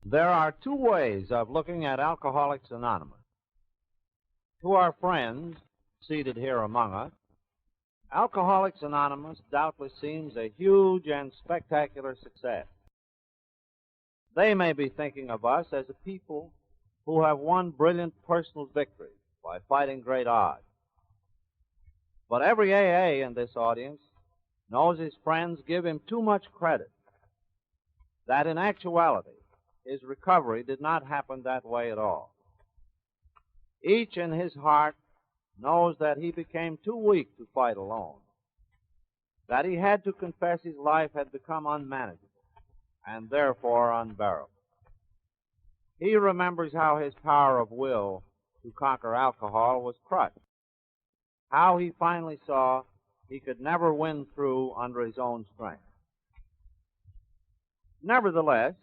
There are two ways of looking at Alcoholics Anonymous. To our friends seated here among us, Alcoholics Anonymous doubtless seems a huge and spectacular success. They may be thinking of us as a people who have won brilliant personal victories by fighting great odds. But every AA in this audience knows his friends give him too much credit, that in actuality, his recovery did not happen that way at all. Each in his heart knows that he became too weak to fight alone, that he had to confess his life had become unmanageable and therefore unbearable. He remembers how his power of will to conquer alcohol was crushed, how he finally saw he could never win through under his own strength. Nevertheless,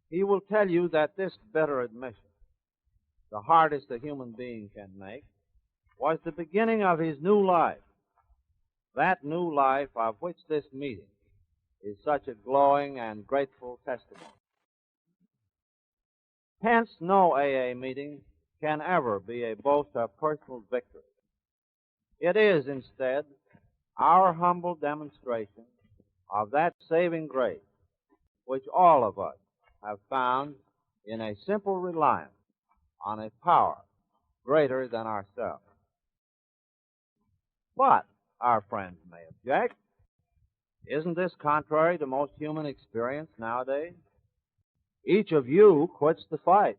he will tell you that this bitter admission, the hardest a human being can make, was the beginning of his new life, that new life of which this meeting is such a glowing and grateful testimony. Hence, no AA meeting can ever be a boast of personal victory. It is, instead, our humble demonstration of that saving grace which all of us have found in a simple reliance on a power greater than ourselves. But, our friends may object, isn't this contrary to most human experience nowadays? Each of you quits the fight.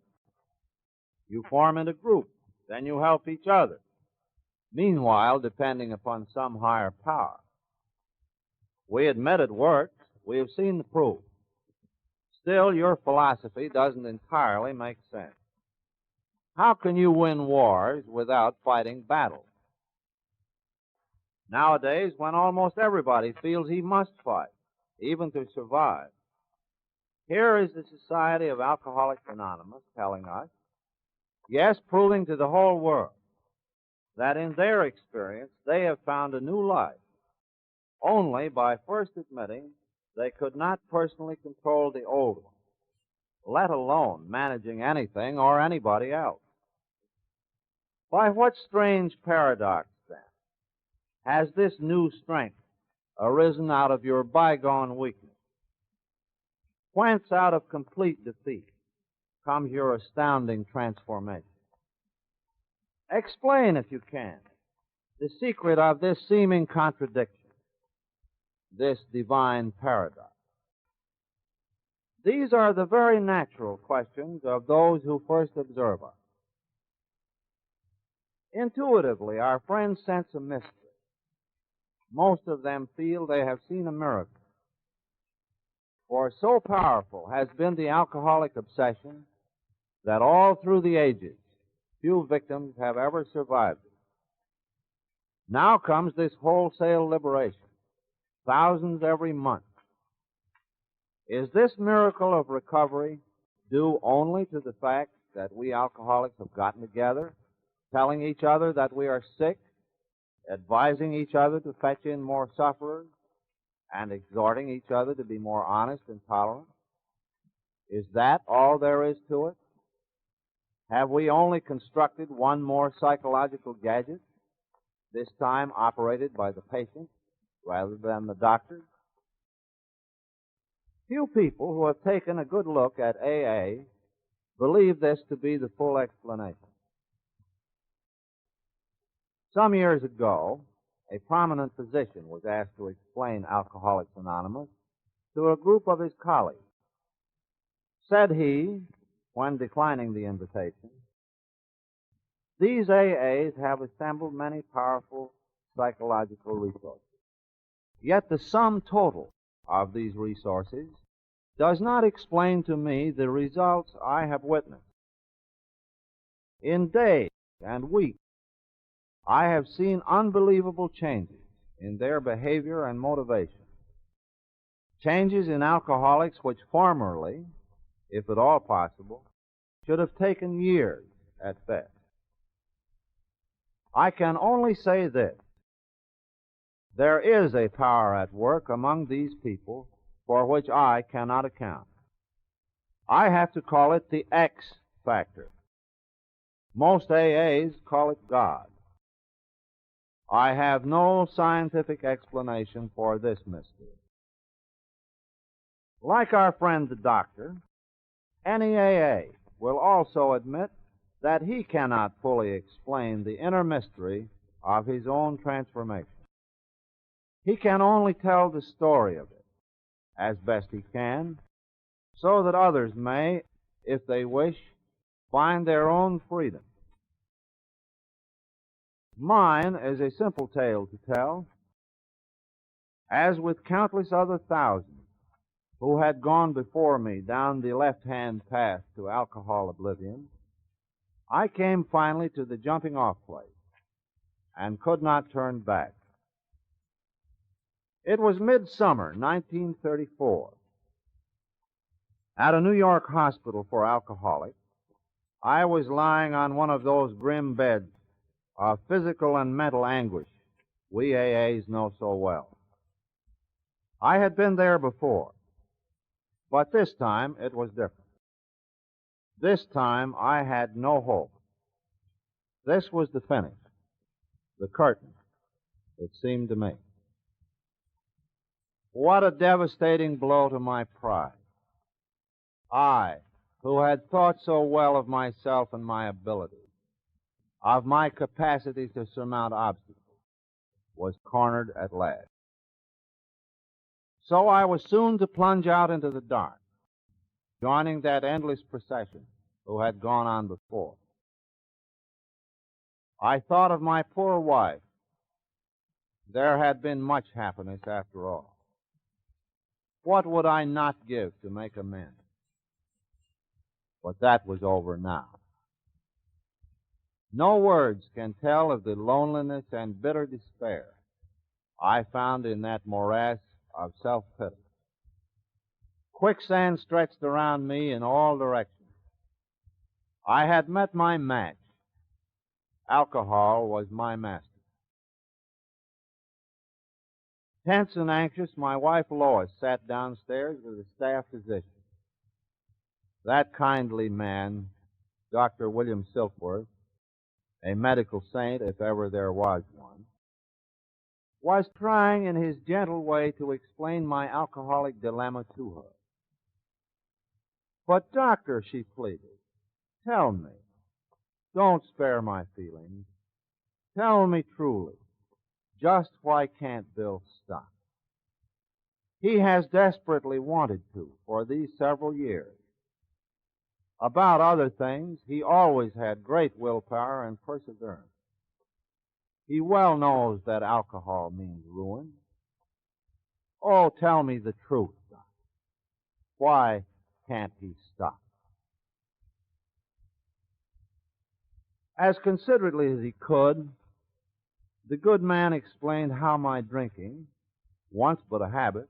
You form into groups, then you help each other, meanwhile depending upon some higher power. We admit it works. We have seen the proof. Still, your philosophy doesn't entirely make sense. How can you win wars without fighting battles? Nowadays, when almost everybody feels he must fight, even to survive, here is the Society of Alcoholics Anonymous telling us, yes, proving to the whole world, that in their experience they have found a new life only by first admitting they could not personally control the old one, let alone managing anything or anybody else. By what strange paradox, then, has this new strength arisen out of your bygone weakness? Whence, out of complete defeat, comes your astounding transformation? Explain, if you can, the secret of this seeming contradiction, this divine paradox. These are the very natural questions of those who first observe us. Intuitively, our friends sense a mystery. Most of them feel they have seen a miracle. For so powerful has been the alcoholic obsession that all through the ages, few victims have ever survived it. Now comes this wholesale liberation, thousands every month. Is this miracle of recovery due only to the fact that we alcoholics have gotten together, telling each other that we are sick, advising each other to fetch in more sufferers, and exhorting each other to be more honest and tolerant? Is that all there is to it? Have we only constructed one more psychological gadget, this time operated by the patient rather than the doctor? Few people who have taken a good look at AA believe this to be the full explanation. Some years ago, a prominent physician was asked to explain Alcoholics Anonymous to a group of his colleagues. Said he, when declining the invitation, these AAs have assembled many powerful psychological resources. Yet the sum total of these resources does not explain to me the results I have witnessed. In days and weeks, I have seen unbelievable changes in their behavior and motivation. Changes in alcoholics which formerly, if at all possible, should have taken years at best. I can only say this: there is a power at work among these people for which I cannot account. I have to call it the X factor. Most AAs call it God. I have no scientific explanation for this mystery. Like our friend the doctor, any AA will also admit that he cannot fully explain the inner mystery of his own transformation. He can only tell the story of it as best he can, so that others may, if they wish, find their own freedom. Mine is a simple tale to tell. As with countless other thousands who had gone before me down the left-hand path to alcohol oblivion, I came finally to the jumping-off place and could not turn back. It was midsummer, 1934. At a New York hospital for alcoholics, I was lying on one of those grim beds of physical and mental anguish we AAs know so well. I had been there before, but this time it was different. This time I had no hope. This was the finish, the curtain, it seemed to me. What a devastating blow to my pride. I, who had thought so well of myself and my abilities, of my capacity to surmount obstacles, was cornered at last. So I was soon to plunge out into the dark, joining that endless procession who had gone on before. I thought of my poor wife. There had been much happiness after all. What would I not give to make amends? But that was over now. No words can tell of the loneliness and bitter despair I found in that morass of self-pity. Quicksand stretched around me in all directions. I had met my match. Alcohol was my master. Tense and anxious, my wife Lois sat downstairs with a staff physician. That kindly man, Dr. William Silkworth, a medical saint if ever there was one, was trying in his gentle way to explain my alcoholic dilemma to her. But, doctor, she pleaded, tell me. Don't spare my feelings. Tell me truly, just why can't Bill stop? He has desperately wanted to for these several years. About other things, he always had great willpower and perseverance. He well knows that alcohol means ruin. Oh, tell me the truth, Doc. Why can't he stop? As considerately as he could, the good man explained how my drinking, once but a habit,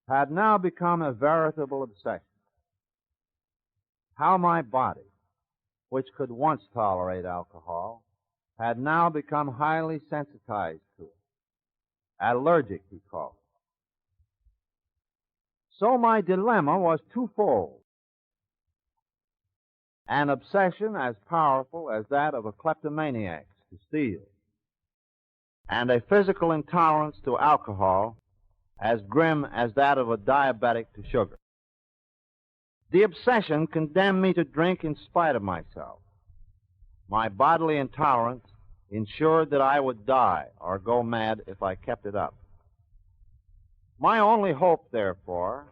had now become a veritable obsession. How my body, which could once tolerate alcohol, had now become highly sensitized to it. Allergic, he called it. So my dilemma was twofold. An obsession as powerful as that of a kleptomaniac to steal, and a physical intolerance to alcohol as grim as that of a diabetic to sugar. The obsession condemned me to drink in spite of myself. My bodily intolerance ensured that I would die or go mad if I kept it up. My only hope, therefore,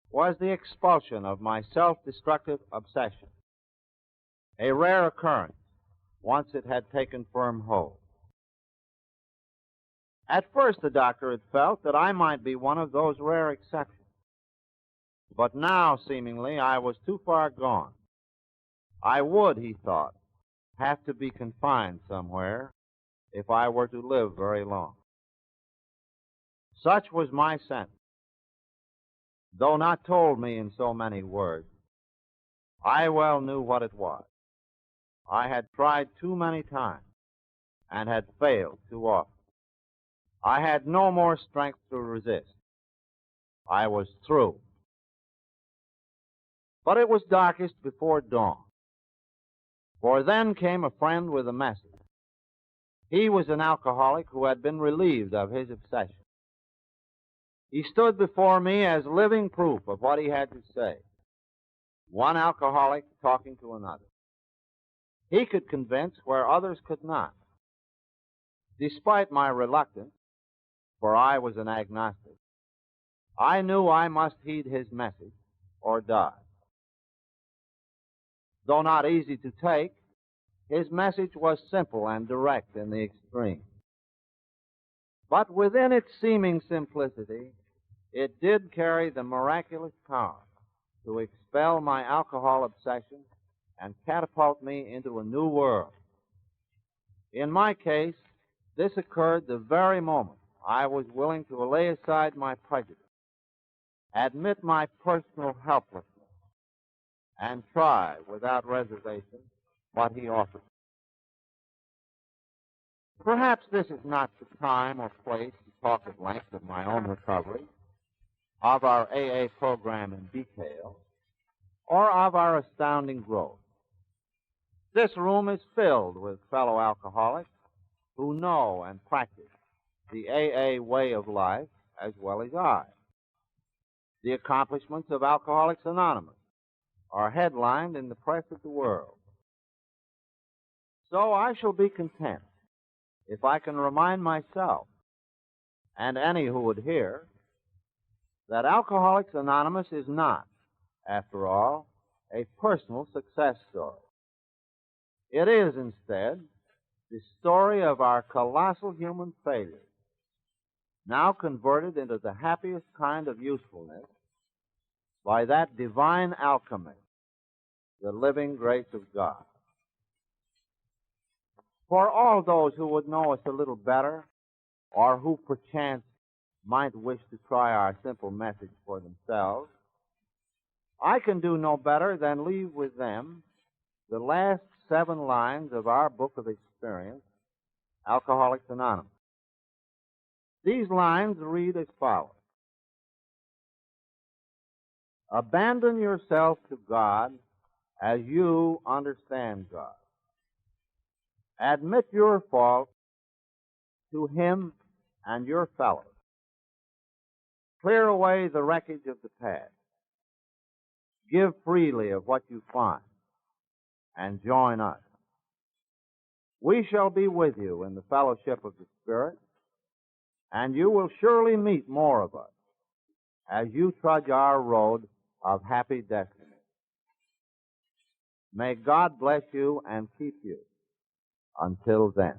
was the expulsion of my self-destructive obsession, a rare occurrence once it had taken firm hold. At first, the doctor had felt that I might be one of those rare exceptions. But now, seemingly, I was too far gone. I would, he thought, have to be confined somewhere if I were to live very long. Such was my sentence. Though not told me in so many words, I well knew what it was. I had tried too many times and had failed too often. I had no more strength to resist. I was through. But it was darkest before dawn, for then came a friend with a message. He was an alcoholic who had been relieved of his obsession. He stood before me as living proof of what he had to say. One alcoholic talking to another. He could convince where others could not. Despite my reluctance, for I was an agnostic, I knew I must heed his message or die. Though not easy to take, his message was simple and direct in the extreme. But within its seeming simplicity, it did carry the miraculous power to expel my alcohol obsession and catapult me into a new world. In my case, this occurred the very moment I was willing to lay aside my prejudice, admit my personal helplessness, and try without reservation what he offered. Perhaps this is not the time or place to talk at length of my own recovery, of our AA program in detail, or of our astounding growth. This room is filled with fellow alcoholics who know and practice the AA way of life as well as I. The accomplishments of Alcoholics Anonymous are headlined in the press of the world. So I shall be content if I can remind myself, and any who would hear, that Alcoholics Anonymous is not, after all, a personal success story. It is, instead, the story of our colossal human failures, now converted into the happiest kind of usefulness by that divine alchemy, the living grace of God. For all those who would know us a little better, or who perchance might wish to try our simple message for themselves, I can do no better than leave with them the last 7 lines of our book of experience, Alcoholics Anonymous. These lines read as follows. Abandon yourself to God as you understand God. Admit your fault to Him and your fellows. Clear away the wreckage of the past. Give freely of what you find and join us. We shall be with you in the fellowship of the Spirit, and you will surely meet more of us as you trudge our road of happy destiny. May God bless you and keep you until then.